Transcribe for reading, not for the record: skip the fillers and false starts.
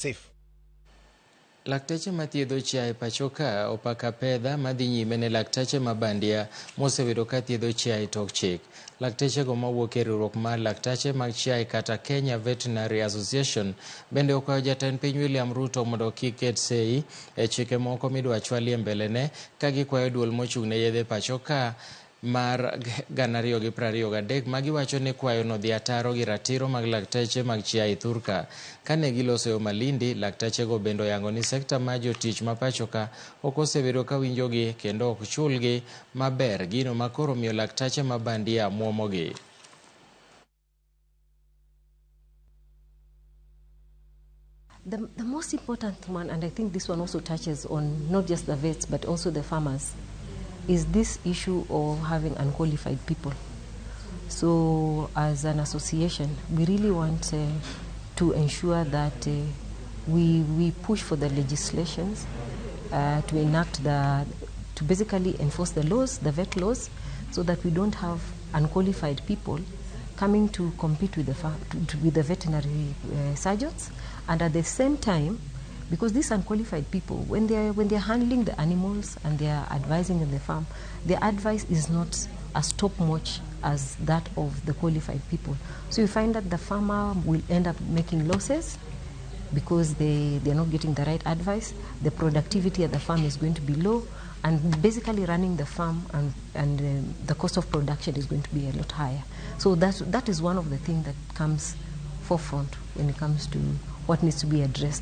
safe. Lakteche mathiedho chiaye pachoka opako apedha madhi nyime ne lakteche ma bandia mosebedo ka thiedho chiaye tok chik. Lakteche go mawuok e riwruok mar lakteche mag chiaye kata Kenya Veterinary Association bende okwayo jatend piny William Ruto mondo kik ket sei e chike moko midwa chwalie mbelene ka gikwayo duol mochung' ne yedhe pachoka mar 2023 magiwacho ni kwayo no dhi ataro gi ratiro mag lakteche mag chiaye thurka. Kane giloso yo Malindi, lakteche go bendo yango ni sekta mar jotich ma pachoka ok osebedo ka winjogi kendo ok chulgi maber, gino makoro miyo lakteche ma bandia muomogi. The most important one, and I think this one also touches on not just the vets but also the farmers, is this issue of having unqualified people. So as an association, we really want to ensure that we push for the legislations to enact to basically enforce the laws, the vet laws, so that we don't have unqualified people coming to compete with the veterinary surgeons, and at the same time, because these unqualified people, when they're handling the animals and they're advising in the farm, their advice is not as top-notch as that of the qualified people. So you find that the farmer will end up making losses because they're not getting the right advice. The productivity at the farm is going to be low, and basically running the farm and the cost of production is going to be a lot higher. So that is one of the things that comes forefront when it comes to what needs to be addressed.